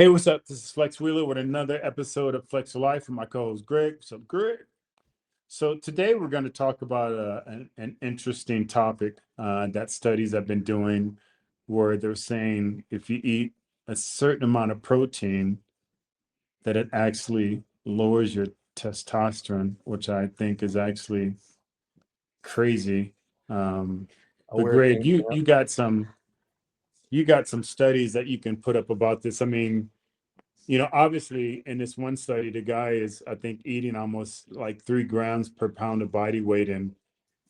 Hey, what's up? This is Flex Wheeler with another episode of Flex for Life with my co-host Greg. What's up, Greg? So today we're going to talk about an interesting topic that studies have been doing, where they're saying if you eat a certain amount of protein, that it actually lowers your testosterone, which I think is actually crazy. A But weird Greg, thing. you got some studies that you can put up about this. I mean, obviously in this one study, the guy is, I think, eating almost like 3 grams per pound of body weight. And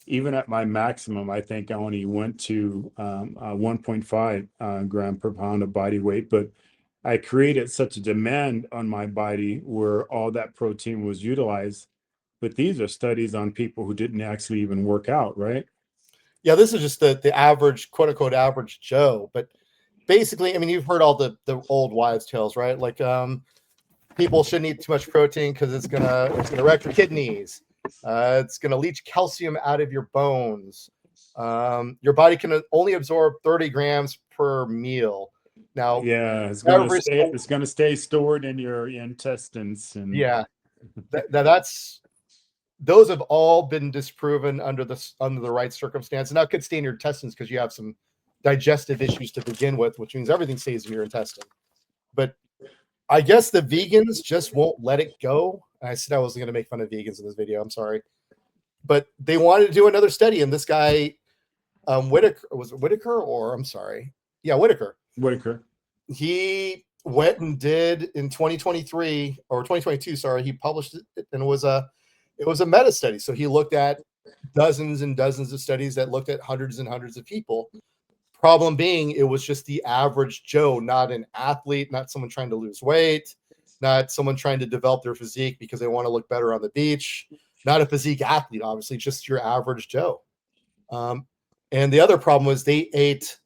even at my maximum, I think I only went to 1.5 gram per pound of body weight. But I created such a demand on my body where all that protein was utilized. But these are studies on people who didn't actually even work out, right? Yeah, this is just the average, quote unquote, average Joe. But basically, I mean, you've heard all the old wives' tales, right? Like people shouldn't eat too much protein because it's gonna wreck your kidneys. It's gonna leach calcium out of your bones. Your body can only absorb 30 grams per meal. Now, Yeah, it's gonna every stay. single It's gonna stay stored in your intestines, and yeah, that's those have all been disproven under the right circumstance. Now, it could stay in your intestines because you have some digestive issues to begin with, which means everything stays in your intestine. But I guess the vegans just won't let it go. I said I wasn't going to make fun of vegans in this video. I'm sorry, but they wanted to do another study, and this guy, Whitaker, was it Whitaker or I'm sorry, yeah, Whitaker. Whitaker. He went and did in 2023 or 2022. Sorry, he published it, and it was a meta study. So he looked at dozens and dozens of studies that looked at hundreds and hundreds of people. Problem being, it was just the average Joe, not an athlete, not someone trying to lose weight, not someone trying to develop their physique because they want to look better on the beach, not a physique athlete, obviously, just your average Joe. Um, and the other problem was they ate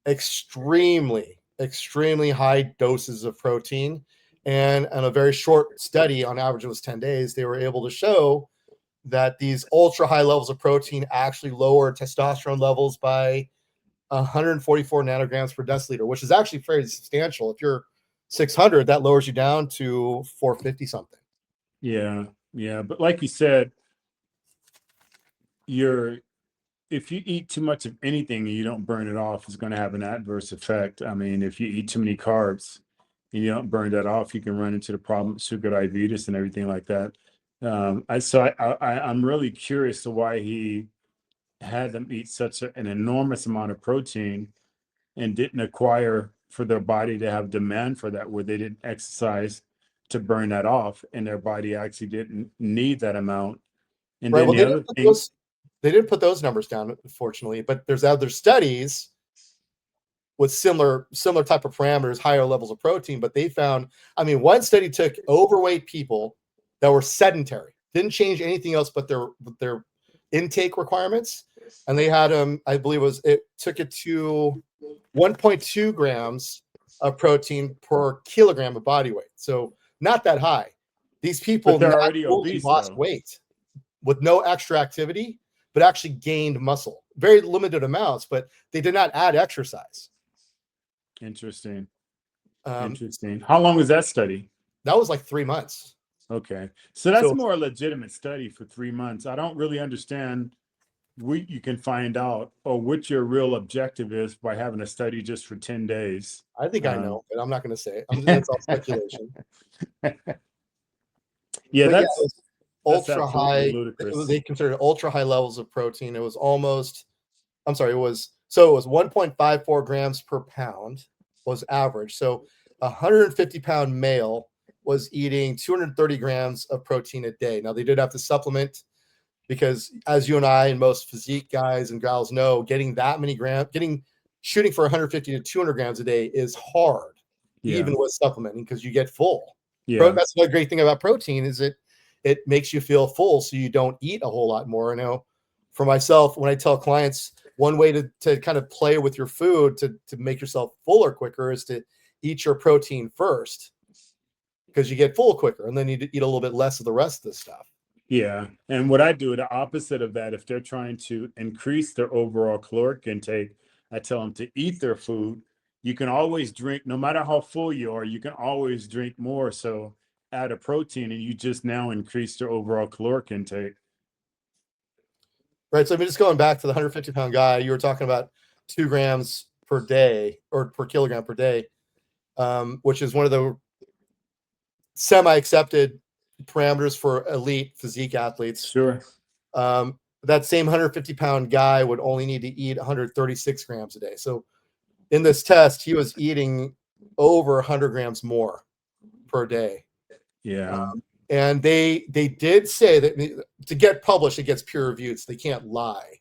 extremely high doses of protein. And in a very short study, on average, it was 10 days, they were able to show that these ultra high levels of protein actually lower testosterone levels by 144 nanograms per deciliter, which is actually fairly substantial. If you're 600, that lowers you down to 450 something. Yeah, yeah. But like you said, you're if you eat too much of anything and you don't burn it off, it's going to have an adverse effect. I mean, if you eat too many carbs and you don't burn that off, you can run into the problem of sugar diabetes and everything like that. I'm really curious to why he had them eat such an enormous amount of protein and didn't acquire for their body to have demand for that, where they didn't exercise to burn that off, and their body actually didn't need that amount. And Right. then Well, the other thing, they didn't put those numbers down, unfortunately, but there's other studies with similar type of parameters, higher levels of protein. But they found, I mean, one study took overweight people that were sedentary, didn't change anything else but their intake requirements, and they had them. I believe it took it to 1.2 grams of protein per kilogram of body weight. So not that high. These but people they're not already only obese lost though. weight with no extra activity, but actually gained muscle. Very limited amounts, but they did not add exercise. Interesting. Um, Interesting. How long was that study? that was like 3 months. Okay. So that's So more a legitimate study for 3 months. I don't really understand what you can find out or what your real objective is by having a study just for 10 days. I think I Um, know, but I'm not going to say it. That's all speculation. yeah, But yeah, it was that's ultra absolutely high. ludicrous. They considered ultra high levels of protein. It was almost, I'm sorry, it was 1.54 grams per pound was average. So a 150-pound male was eating 230 grams of protein a day. Now they did have to supplement because, as you and I and most physique guys and gals know, getting that many grams, shooting for 150 to 200 grams a day is hard, Yeah. even with supplementing, because you get full. Yeah. That's the great thing about protein is it makes you feel full, so you don't eat a whole lot more. I know for myself, when I tell clients one way to kind of play with your food to make yourself fuller quicker is to eat your protein first, because you get full quicker, and then you eat a little bit less of the rest of the stuff. Yeah. And what I do, the opposite of that, if they're trying to increase their overall caloric intake, I tell them to eat their food, you can always drink, no matter how full you are, you can always drink more. So add a protein and you just now increase your overall caloric intake. Right. So I mean, just going back to the 150-pound guy, you were talking about 2 grams per day or per kilogram per day, which is one of the semi-accepted parameters for elite physique athletes. Sure. That same 150-pound guy would only need to eat 136 grams a day. So in this test, he was eating over 100 grams more per day. Yeah. And they did say that to get published, it gets peer reviewed, so they can't lie.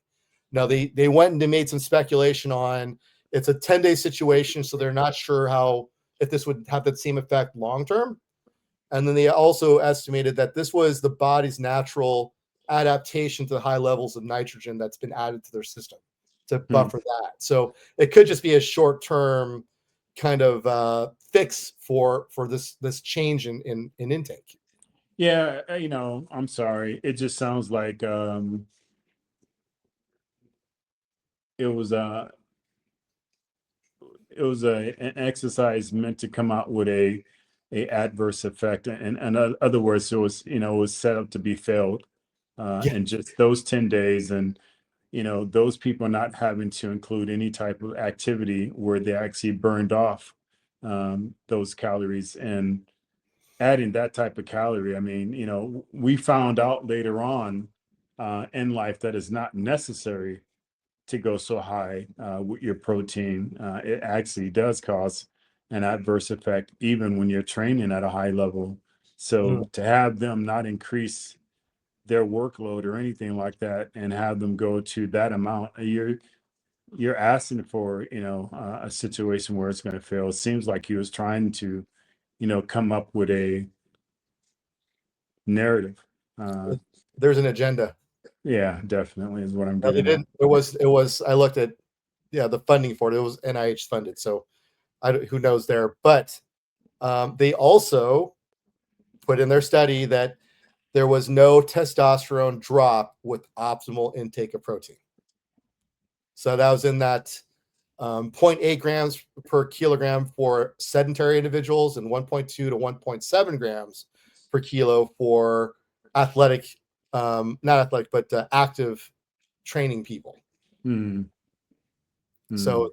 Now they went and they made some speculation on it's a 10-day situation, so they're not sure how if this would have that same effect long term. And then they also estimated that this was the body's natural adaptation to the high levels of nitrogen that's been added to their system to buffer that. So it could just be a short term kind of fix for this change in intake. Yeah, I'm sorry. It just sounds like it was an exercise meant to come out with a adverse effect, and in other words, it was set up to be failed, in just those 10 days, and those people not having to include any type of activity where they actually burned off those calories, and adding that type of calorie. I mean, we found out later on in life that it's not necessary to go so high with your protein. It actually does cause an adverse effect, even when you're training at a high level. So to have them not increase their workload or anything like that, and have them go to that amount, you're asking for a situation where it's going to fail. It seems like he was trying to come up with a narrative. There's an agenda. Yeah, definitely is what I'm No, they getting at. didn't. It was. I looked at the funding for it. It was NIH funded, so who knows there. But they also put in their study that there was no testosterone drop with optimal intake of protein. So that was in that 0.8 grams per kilogram for sedentary individuals and 1.2 to 1.7 grams per kilo for athletic, not athletic, but active training people. Hmm. So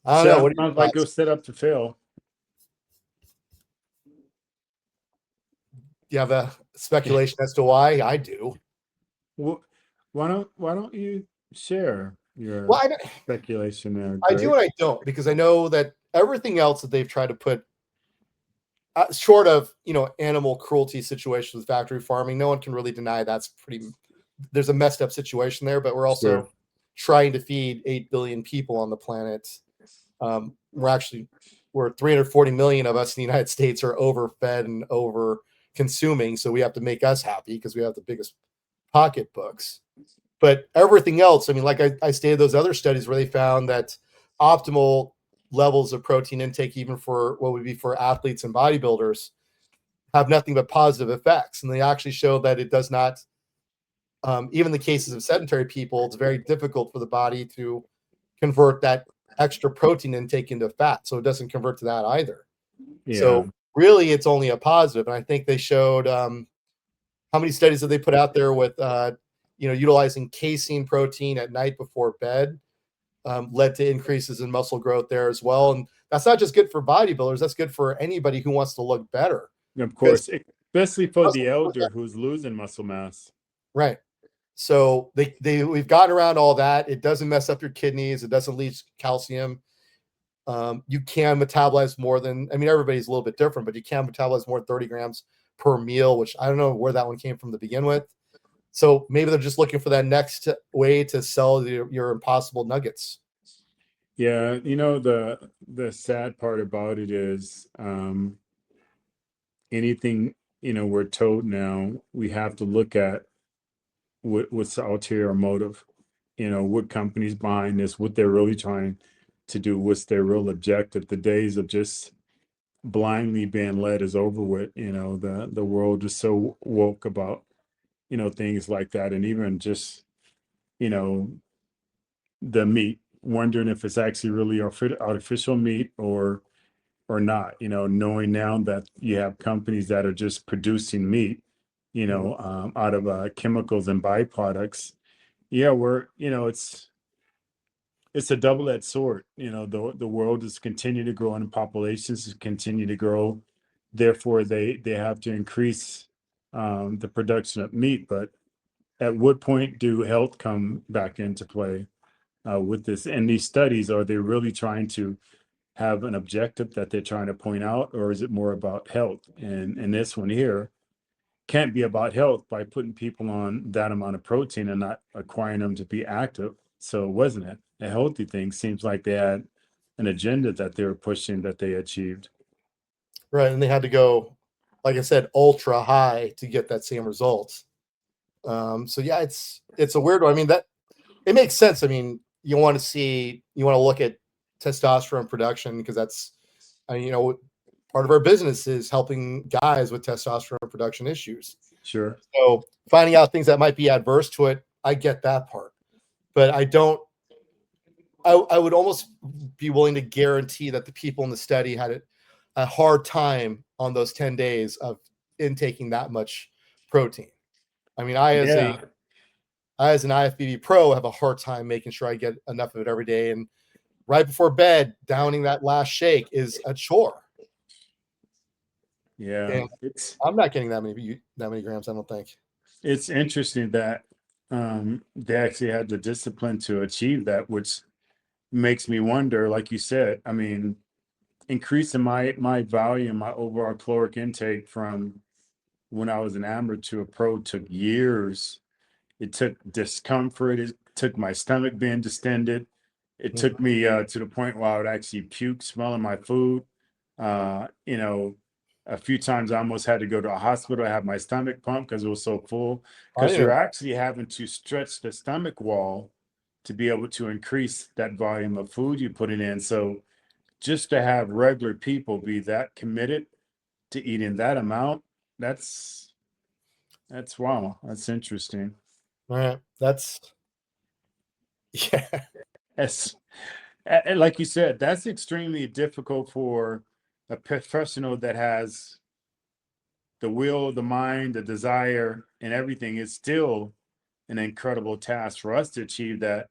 I don't know. What are your Sounds like it thoughts? was set up to fail. Do you have a speculation as to why? I do. Well, why don't you share your Well, speculation there, I do Greg? and I don't, because I know that everything else that they've tried to put short of animal cruelty situations with factory farming, no one can really deny there's a messed up situation there. But we're Sure. also trying to feed 8 billion people on the planet. We're 340 million of us in the United States are overfed and over consuming, so we have to make us happy because we have the biggest pocketbooks. But everything else, I mean, like I stated, those other studies where they found that optimal levels of protein intake, even for what would be for athletes and bodybuilders, have nothing but positive effects. And they actually show that it does not, even the cases of sedentary people, it's very difficult for the body to convert that extra protein intake into fat. So it doesn't convert to that either. Yeah. So really, it's only a positive. And I think they showed how many studies have they put out there with utilizing casein protein at night before bed led to increases in muscle growth there as well. And that's not just good for bodybuilders, that's good for anybody who wants to look better. Of Because course, especially for the elder who's losing muscle mass. right. So we've gotten around all that. It doesn't mess up your kidneys, it doesn't leach calcium. You can metabolize more than, I mean, everybody's a little bit different, but you can metabolize more than 30 grams per meal, which I don't know where that one came from to begin with. So maybe they're just looking for that next way to sell your impossible nuggets. Yeah, the sad part about it is anything we're told now, we have to look at what's the ulterior motive, what companies behind this, what they're really trying to do, what's their real objective. The days of just blindly being led is over with. The world is so woke about things like that, and even just the meat wondering if it's actually really artificial meat or not, knowing now that you have companies that are just producing meat, out of chemicals and byproducts. Yeah, it's a double-edged sword. The world is continuing to grow and populations continue to grow. Therefore, they have to increase the production of meat. But at what point do health come back into play with this? And these studies, are they really trying to have an objective that they're trying to point out, or is it more about health? And this one here can't be about health by putting people on that amount of protein and not acquiring them to be active. So it wasn't it a healthy thing? Seems like they had an agenda that they were pushing that they achieved. Right. And they had to go, like I said, ultra high to get that same result. So yeah, it's a weird one. I mean, that it makes sense. I mean, you want to look at testosterone production because that's, part of our business is helping guys with testosterone production issues. Sure. So finding out things that might be adverse to it, I get that part, but I don't. I would almost be willing to guarantee that the people in the study had a hard time on those 10 days of intaking that much protein. I mean, I as an IFBB pro have a hard time making sure I get enough of it every day. And right before bed, downing that last shake is a chore. Yeah, And I'm not getting that many grams, I don't think. it's interesting that they actually had the discipline to achieve that, which makes me wonder, like you said, I mean, increasing my volume, my overall caloric intake from when I was an amateur to a pro took years. It took discomfort. It took my stomach being distended. It took me to the point where I would actually puke smelling my food. Uh, you know, a few times I almost had to go to a hospital. I had my stomach pumped because it was so full. Because you're actually having to stretch the stomach wall to be able to increase that volume of food you put it in. So just to have regular people be that committed to eating that amount, that's wow. That's interesting. All right. That's yeah. As like you said, that's extremely difficult for a professional that has the will, the mind, the desire, and everything. It's still an incredible task for us to achieve that.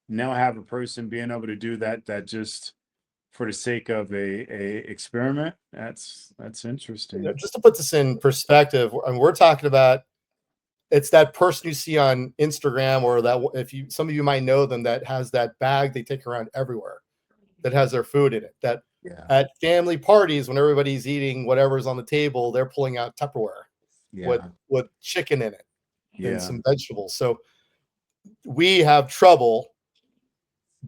Now have a person being able to do that just for the sake of a experiment. That's interesting. Just to put this in perspective, I mean, we're talking about it's that person you see on Instagram, or that some of you might know them, that has that bag they take around everywhere that has their food in it. That Yeah. at family parties, when everybody's eating whatever's on the table, they're pulling out Tupperware with chicken in it and some vegetables. So we have trouble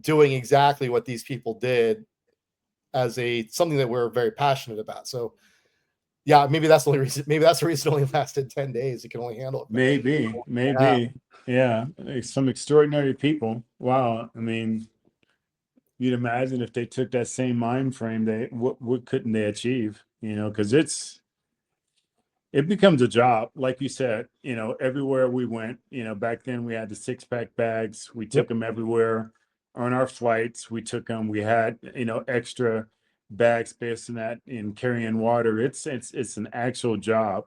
doing exactly what these people did as something that we're very passionate about. So yeah, maybe that's the only reason. Maybe that's the reason it only lasted 10 days. You can only handle it. Maybe. Yeah. Some extraordinary people. Wow. I mean, you'd imagine if they took that same mind frame, what couldn't they achieve? Because it becomes a job, like you said. Everywhere we went. Back then we had the 6-pack bags. We took them everywhere. On our flights, we took them. We had extra bag space in that, in carrying water. It's an actual job,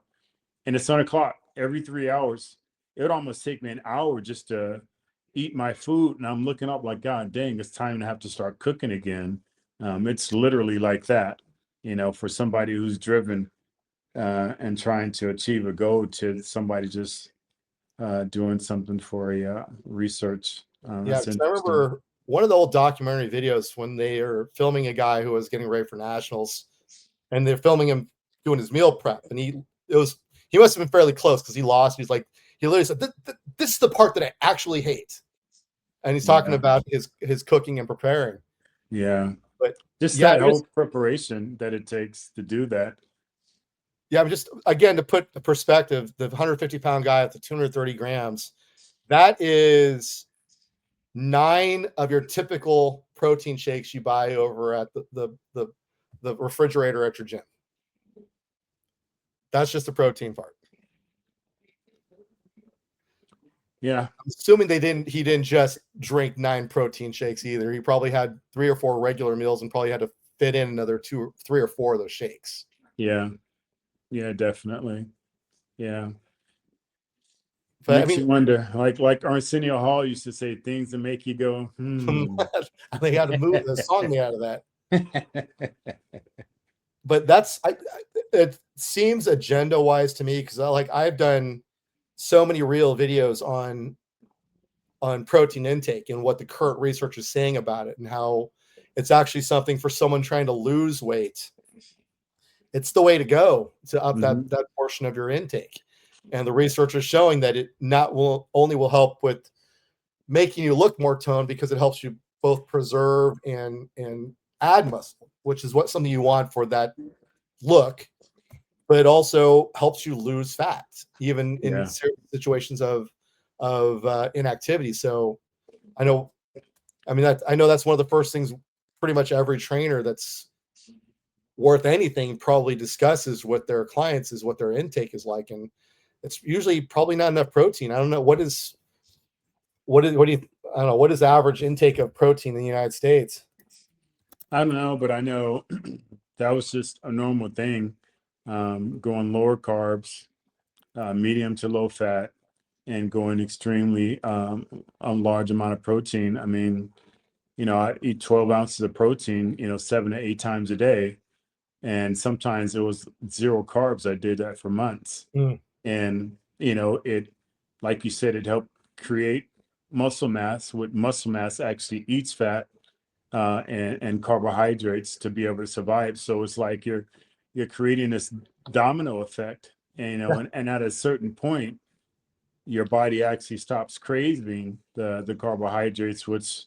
and it's on a clock every 3 hours. It would almost take me an hour just to eat my food, and I'm looking up like, God dang, it's time to have to start cooking again. It's literally like that, for somebody who's driven and trying to achieve a goal, to somebody just doing something for a research. Yeah, That's I interesting. remember one of the old documentary videos when they are filming a guy who was getting ready for nationals, and they're filming him doing his meal prep, and he must have been fairly close because he lost. He's like, he literally said, "This is the part that I actually hate," and he's talking about his cooking and preparing. Yeah, But just yeah, that whole preparation that it takes to do that. Yeah, just again to put the perspective, the 150-pound guy at the 230 grams, that is 9 of your typical protein shakes you buy over at the refrigerator at your gym. That's just the protein part. Yeah. Assuming he didn't just drink 9 protein shakes either. He probably had 3 or 4 regular meals and probably had to fit in another 2, 3 or 4 of those shakes. Yeah. Yeah, definitely. Yeah. But I Makes mean, you wonder, like Arsenio Hall used to say, things that make you go, hmm. they had to move the song me out of that. But that's it seems agenda wise to me because I've done so many real videos on protein intake and what the current research is saying about it and how it's actually something for someone trying to lose weight. It's the way to go to up Mhm. that portion of your intake. And the research is showing that it not will only will help with making you look more toned because it helps you both preserve and add muscle, which is what something you want for that look, but it also helps you lose fat, even in Yeah. certain situations of inactivity. So I know, I mean, I know that's one of the first things pretty much every trainer that's worth anything probably discusses with their clients is what their intake is like, and it's usually probably not enough protein. I don't know what do you I don't know what is the average intake of protein in the United States. I don't know, but I know that was just a normal thing. Going lower carbs, medium to low fat, and going extremely a large amount of protein. I mean, I eat 12 ounces of protein, 7 to 8 times a day. And sometimes it was zero carbs. I did that for months. Mm, And, it, like you said, it helped create muscle mass. With muscle mass actually eats fat and carbohydrates to be able to survive. So it's like you're creating this domino effect, and yeah, and at a certain point, your body actually stops craving the carbohydrates, which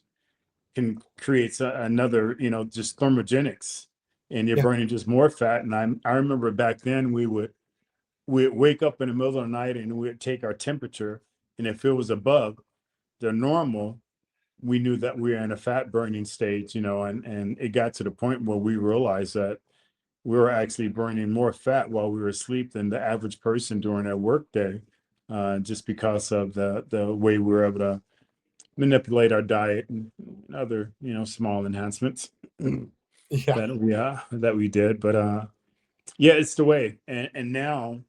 can create another, just thermogenics, and you're yeah, burning just more fat. And I remember back then we'd wake up in the middle of the night and we'd take our temperature, and if it was above the normal, we knew that we were in a fat burning stage, and it got to the point where we realized that we were actually burning more fat while we were asleep than the average person during their workday, just because of the way we were able to manipulate our diet and other, small enhancements yeah, that we did. But yeah, it's the way. And now,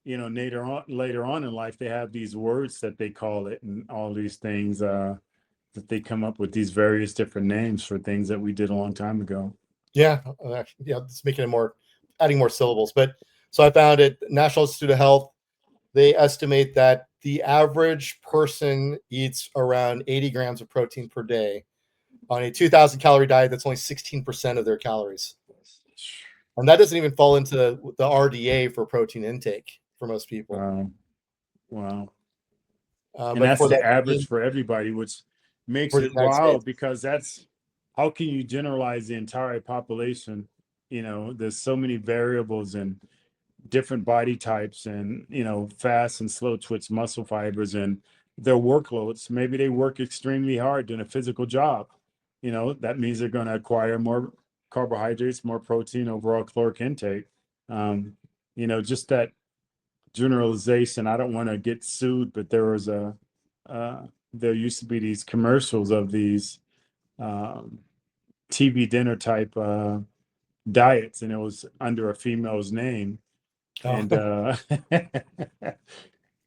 later on in life, they have these words that they call it, and all these things that they come up with these various different names for things that we did a long time ago. yeah. Yeah, it's making it more, adding more syllables. But so I found it. National Institute of Health, they estimate that the average person eats around 80 grams of protein per day on a 2,000 calorie diet. That's only 16% of their calories, and that doesn't even fall into the RDA for protein intake for most people. Wow. Wow. And But that's for the that average for everybody, which makes for the it United wild States, because that's how can you generalize the entire population? There's so many variables and different body types and, fast and slow twitch muscle fibers and their workloads. Maybe they work extremely hard doing a physical job. That means they're going to acquire more carbohydrates, more protein, overall caloric intake. Just that generalization. I don't want to get sued, but there used to be these commercials of these um, TV dinner type diets, and it was under a female's name, oh, and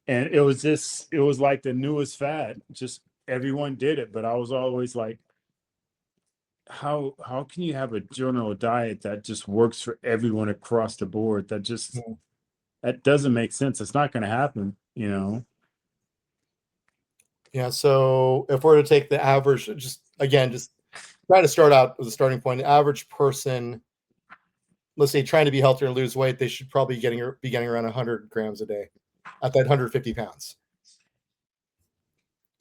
and it was like the newest fad. Just everyone did it, but I was always like, how can you have a general diet that just works for everyone across the board? That doesn't make sense. It's not going to happen. yeah. So if we're to take the average, just again, just try to start out as a starting point. The average person, let's say, trying to be healthier and lose weight, they should probably be getting around 100 grams a day at that 150 pounds.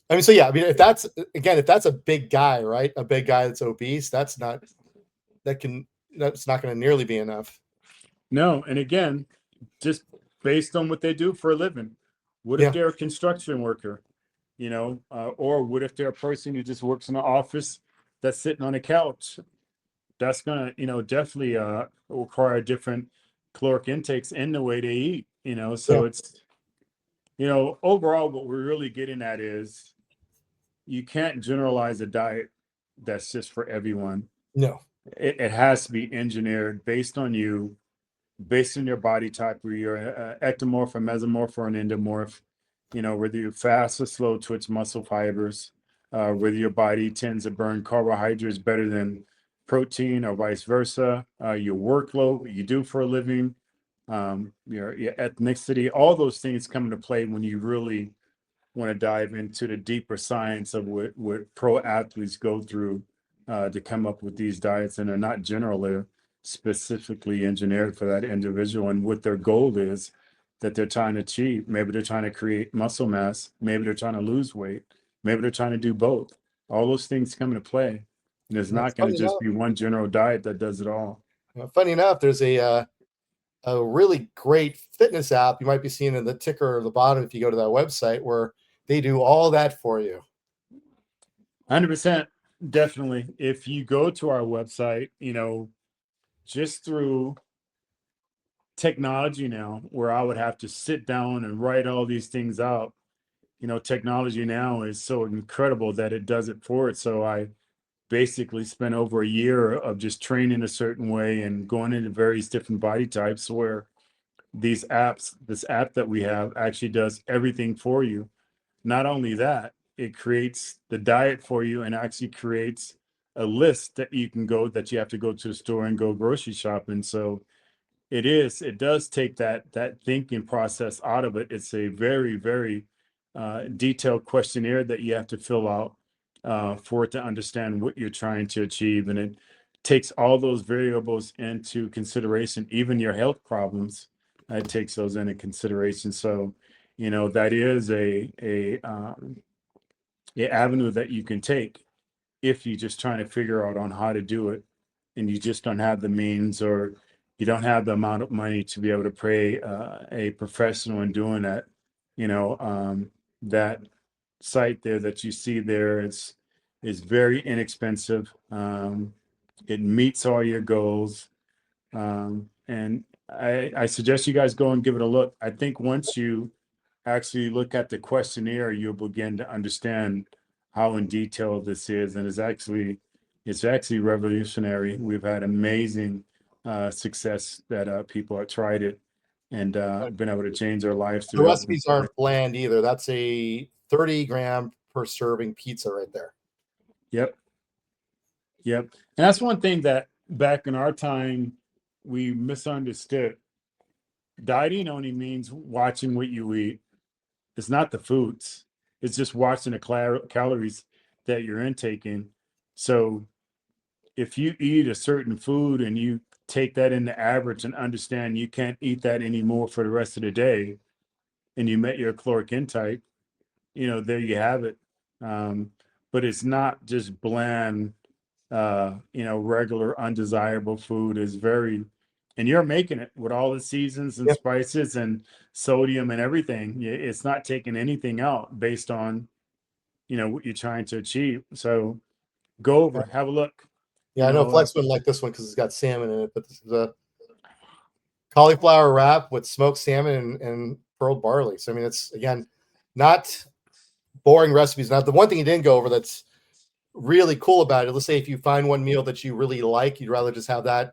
I mean, so yeah, I mean, if that's a big guy, right? A big guy that's obese, that's not going to nearly be enough. No, and again, just based on what they do for a living. What if Yeah, they're a construction worker, or what if they're a person who just works in an office that's sitting on a couch? That's gonna, definitely require different caloric intakes in the way they eat. yeah. So Overall, what we're really getting at is you can't generalize a diet that's just for everyone. No. It has to be engineered based on you, based on your body type, where you're ectomorph, a mesomorph, or an endomorph. Whether you're fast or slow twitch muscle fibers, whether your body tends to burn carbohydrates better than protein or vice versa, your workload, what you do for a living, your ethnicity, all those things come into play when you really want to dive into the deeper science of what pro athletes go through to come up with these diets. And they're not generally specifically engineered for that individual and what their goal is that they're trying to achieve. Maybe they're trying to create muscle mass. Maybe they're trying to lose weight. Maybe they're trying to do both. All those things come into play. And there's not going to just be one general diet that does it all. Funny enough, there's a really great fitness app you might be seeing in the ticker or the bottom if you go to that website, where they do all that for you. 100%. Definitely. If you go to our website, just through technology now, where I would have to sit down and write all these things out, technology now is so incredible that it does it for it. So I basically spent over a year of just training a certain way and going into various different body types, where this app that we have actually does everything for you. Not only that, it creates the diet for you and actually creates a list that you have to go to the store and go grocery shopping. So it does take that thinking process out of it. It's a very, very detailed questionnaire that you have to fill out for it to understand what you're trying to achieve. And it takes all those variables into consideration, even your health problems. It takes those into consideration. So, that is a avenue that you can take if you're just trying to figure out on how to do it, and you just don't have the means, or you don't have the amount of money to be able to pay a professional in doing that. That site there that you see there is very inexpensive. It meets all your goals, and I suggest you guys go and give it a look. I think once you actually look at the questionnaire, you'll begin to understand how in detail this is, and it's actually revolutionary. We've had amazing success that people have tried it and been able to change their lives The through it. recipes aren't bland either. That's a 30 gram per serving pizza right there. Yep. And that's one thing that back in our time we misunderstood. Dieting only means watching what you eat. It's not the foods. It's just watching the calories that you're intaking. So if you eat a certain food and you take that into average and understand you can't eat that anymore for the rest of the day, and you met your caloric intake, there you have it. But it's not just bland, regular undesirable food. Is very, and you're making it with all the seasons and Yep. spices and sodium and everything. It's not taking anything out based on, what you're trying to achieve. So go over, have a look. Yeah, I know Flex wouldn't like this one because it's got salmon in it, but this is a cauliflower wrap with smoked salmon and pearled barley. So I mean, it's again not boring recipes. Now, the one thing you didn't go over that's really cool about it, let's say if you find one meal that you really like, you'd rather just have that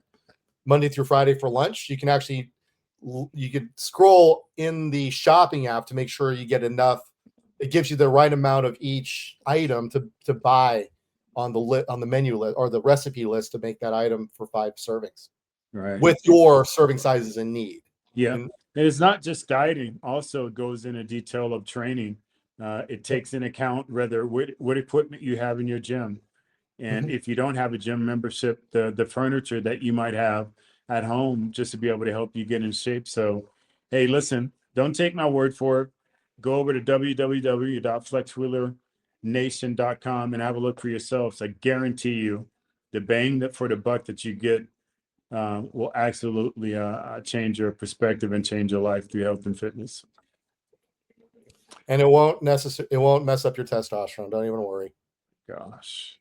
Monday through Friday for lunch, you could scroll in the shopping app to make sure you get enough. It gives you the right amount of each item to buy on the menu list or the recipe list to make that item for 5 servings, right with your serving sizes in need. Yeah. And it's not just dieting. Also, it goes into detail of training. It takes in account whether what equipment you have in your gym. And if you don't have a gym membership, the furniture that you might have at home, just to be able to help you get in shape. So, hey, listen, don't take my word for it. Go over to www.flexwheelernation.com and have a look for yourselves. I guarantee you the bang for the buck that you get will absolutely change your perspective and change your life through health and fitness. And it won't mess up your testosterone. Don't even worry. Gosh.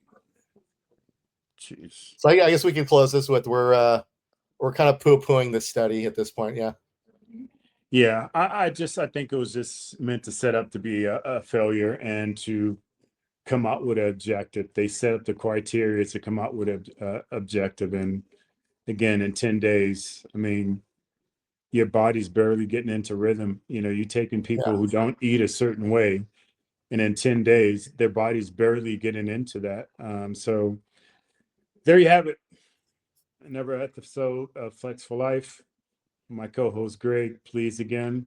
Jeez. So I guess we can close this with we're kind of poo-pooing this study at this point. Yeah. Yeah, I think it was just meant to set up to be a failure and to come out with an objective. They set up the criteria to come out with a objective, and again, in 10 days, I mean, your body's barely getting into rhythm. You know, you're taking Yeah. people who don't eat a certain way, and in 10 days, their body's barely getting into that. So there you have it. Another episode of Flex for Life. My co-host Greg, please again,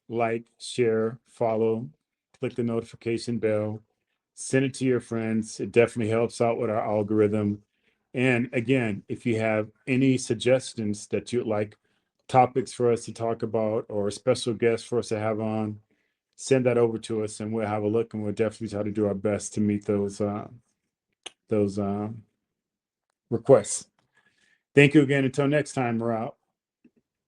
like, share, follow, click the notification bell, send it to your friends. It definitely helps out with our algorithm. And again, if you have any suggestions that you'd like topics for us to talk about or special guests for us to have on, send that over to us and we'll have a look, and we'll definitely try to do our best to meet those requests. Thank you again. Until next time, we're out.